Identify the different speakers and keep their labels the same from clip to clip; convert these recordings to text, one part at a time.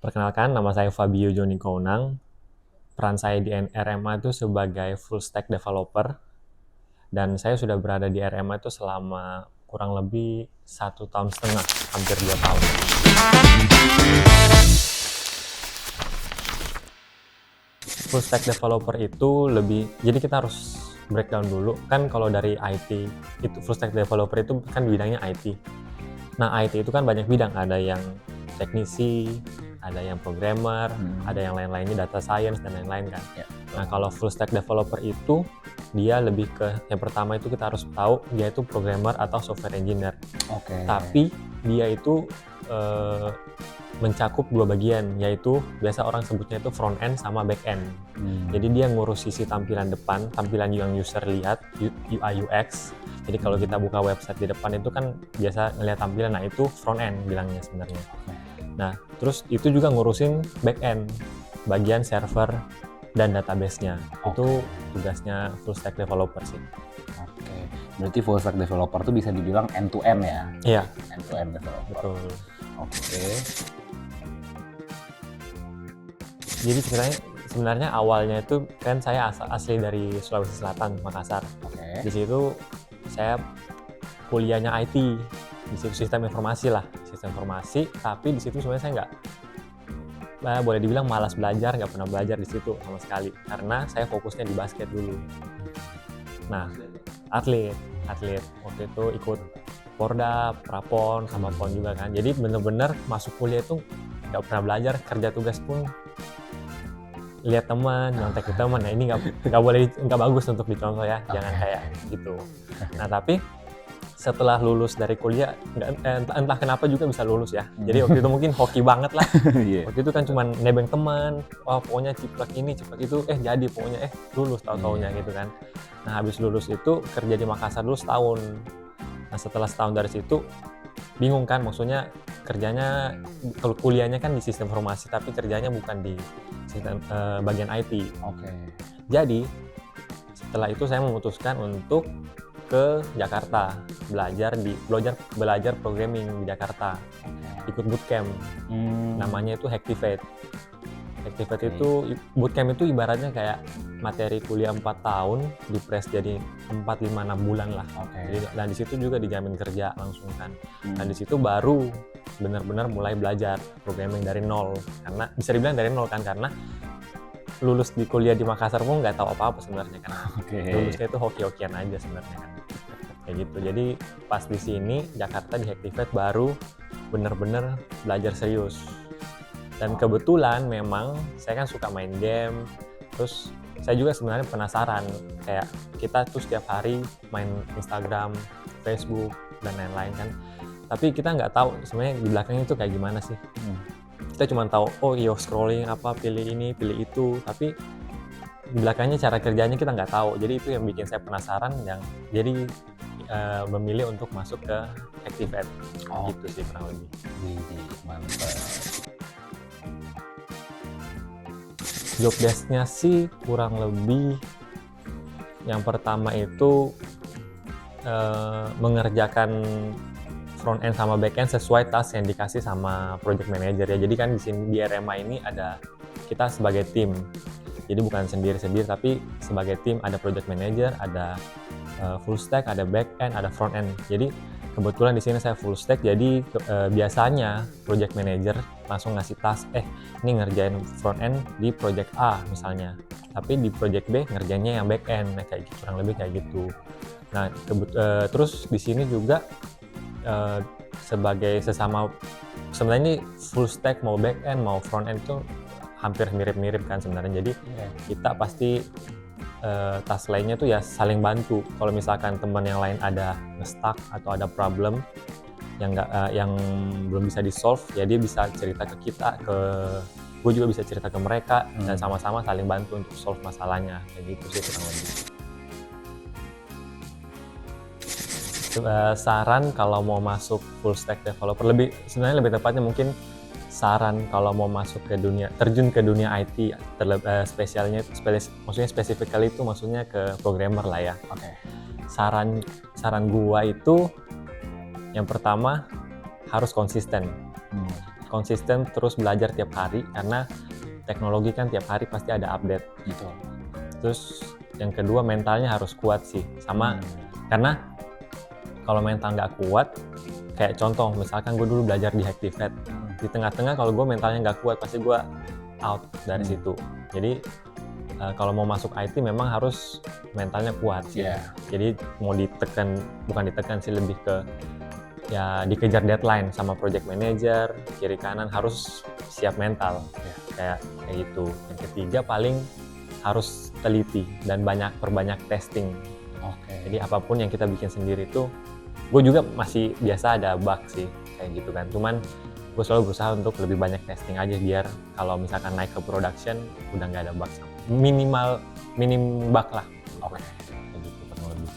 Speaker 1: Perkenalkan, nama saya Fabio Joni Kounang. Peran saya di RMA itu sebagai full stack developer. Dan saya sudah berada di RMA itu selama kurang lebih 1,5 tahun, hampir 2 tahun. Full stack developer itu jadi kita harus breakdown dulu. Kan kalau dari IT, itu full stack developer itu kan bidangnya IT. Nah, IT itu kan banyak bidang, ada yang teknisi, ada yang programmer, ada yang lain-lainnya, data science dan lain-lain kan. Nah, kalau full stack developer itu dia lebih ke yang pertama itu kita harus tahu dia itu programmer atau software engineer. Tapi dia itu mencakup dua bagian, yaitu biasa orang sebutnya itu front end sama back end. Jadi dia ngurus sisi tampilan depan, tampilan yang user lihat, UI UX. Jadi kalau kita buka website di depan itu kan biasa ngelihat tampilan, nah itu front end bilangnya sebenarnya. Nah, terus itu juga ngurusin back end, bagian server dan database-nya. Itu tugasnya full stack developer sih.
Speaker 2: Berarti full stack developer itu bisa dibilang end to end ya?
Speaker 1: Iya.
Speaker 2: End to end developer.
Speaker 1: Betul. Jadi sebenarnya awalnya itu kan saya asli dari Sulawesi Selatan, Makassar. Di situ saya kuliahnya IT, di situ sistem informasi, tapi di situ sebenarnya saya nggak, boleh dibilang malas belajar, nggak pernah belajar di situ sama sekali, karena saya fokusnya di basket dulu. Nah, atlet, waktu itu ikut Porda, Prapon, sama PON juga kan, jadi bener-bener masuk kuliah itu nggak pernah belajar, kerja tugas pun lihat teman, nyontek ke teman, ya ini nggak bagus untuk dicontoh ya, jangan kayak gitu. Nah, tapi setelah lulus dari kuliah, entah kenapa juga bisa lulus ya. Jadi waktu itu mungkin hoki banget lah. Waktu itu kan cuma nebeng teman, wah pokoknya ciplak ini, ciplak itu, jadi pokoknya lulus tahu-taunya gitu kan. Nah, habis lulus itu kerja di Makassar dulu setahun. Nah, setelah setahun dari situ bingung kan, maksudnya kerjanya, kalau kuliahnya kan di sistem informasi, tapi kerjanya bukan di sistem bagian IT. Jadi setelah itu saya memutuskan untuk ke Jakarta, belajar programming di Jakarta, ikut bootcamp, namanya itu Hacktivate. Itu bootcamp itu ibaratnya kayak materi kuliah 4 tahun dipres jadi 4-5-6 bulan lah. Dan di situ juga dijamin kerja langsung kan. Dan di situ baru benar-benar mulai belajar programming dari nol, karena bisa dibilang dari nol kan, karena lulus di kuliah di Makassar pun nggak tahu apa-apa sebenarnya kan. Lulusnya itu hoki-hokian aja sebenarnya kan. Kayak gitu. Jadi pas di sini Jakarta di Hacktivate baru bener-bener belajar serius. Dan kebetulan memang saya kan suka main game. Terus saya juga sebenarnya penasaran, kayak kita tuh setiap hari main Instagram, Facebook dan lain-lain kan. Tapi kita nggak tahu sebenarnya di belakangnya itu kayak gimana sih. Kita cuma tahu scrolling apa, pilih ini, pilih itu, tapi di belakangnya cara kerjanya kita nggak tahu. Jadi itu yang bikin saya penasaran, jadi memilih untuk masuk ke Hacktivate. Gitu sih kurang lebih.
Speaker 2: Mantap.
Speaker 1: Job desk-nya sih kurang lebih yang pertama itu mengerjakan front end sama back end sesuai task yang dikasih sama project manager ya. Jadi kan di sini di RMA ini ada kita sebagai tim. Jadi bukan sendiri-sendiri, tapi sebagai tim, ada project manager, ada full stack, ada back end, ada front end. Jadi kebetulan di sini saya full stack, jadi biasanya project manager langsung ngasih task, ini ngerjain front end di project A misalnya, tapi di project B ngerjainnya yang back end, kayak gitu, kurang lebih kayak gitu. Nah, terus di sini juga sebagai sesama, sebenarnya ini full stack mau back end mau front end itu hampir mirip-mirip kan sebenarnya. Jadi kita pasti task lainnya tuh ya saling bantu. Kalau misalkan teman yang lain ada nge-stuck atau ada problem yang belum bisa di-solve, ya dia bisa cerita ke kita, gue juga bisa cerita ke mereka, dan sama-sama saling bantu untuk solve masalahnya. Kayak gitu sih kurang lebih. Saran kalau mau masuk full stack developer, sebenarnya lebih tepatnya mungkin saran kalau mau masuk ke terjun ke dunia IT, maksudnya spesifikal itu maksudnya ke programmer lah ya. Saran gua itu yang pertama harus konsisten. konsisten terus belajar tiap hari karena teknologi kan tiap hari pasti ada update.
Speaker 2: Betul.
Speaker 1: Terus yang kedua mentalnya harus kuat sih, sama karena kalau mental nggak kuat, kayak contoh misalkan gue dulu belajar di Hacktivet, di tengah-tengah kalau gue mentalnya nggak kuat pasti gue out dari situ. Jadi kalau mau masuk IT memang harus mentalnya kuat sih.
Speaker 2: Iya.
Speaker 1: Jadi mau ditekan, bukan ditekan sih, lebih ke ya dikejar deadline sama project manager, kiri kanan harus siap mental. Kayak gitu. Yang ketiga paling harus teliti dan perbanyak testing.
Speaker 2: Oke.
Speaker 1: Jadi apapun yang kita bikin sendiri itu, gue juga masih biasa ada bug sih kayak gitu kan. Cuman gue selalu berusaha untuk lebih banyak testing aja biar kalau misalkan naik ke production udah nggak ada bug, minim bug lah.
Speaker 2: Oke.
Speaker 1: Kayak gitu kurang lebih.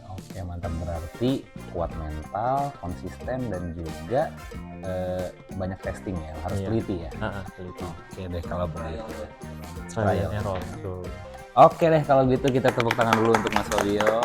Speaker 2: Oke, mantap. Berarti kuat mental, konsisten, dan juga banyak testing ya, harus
Speaker 1: Iya.
Speaker 2: teliti ya.
Speaker 1: Teliti.
Speaker 2: Oke deh kalau begitu.
Speaker 1: Trial and error. Tuh.
Speaker 2: Oke deh kalau gitu kita tepuk tangan dulu untuk Mas Fabio.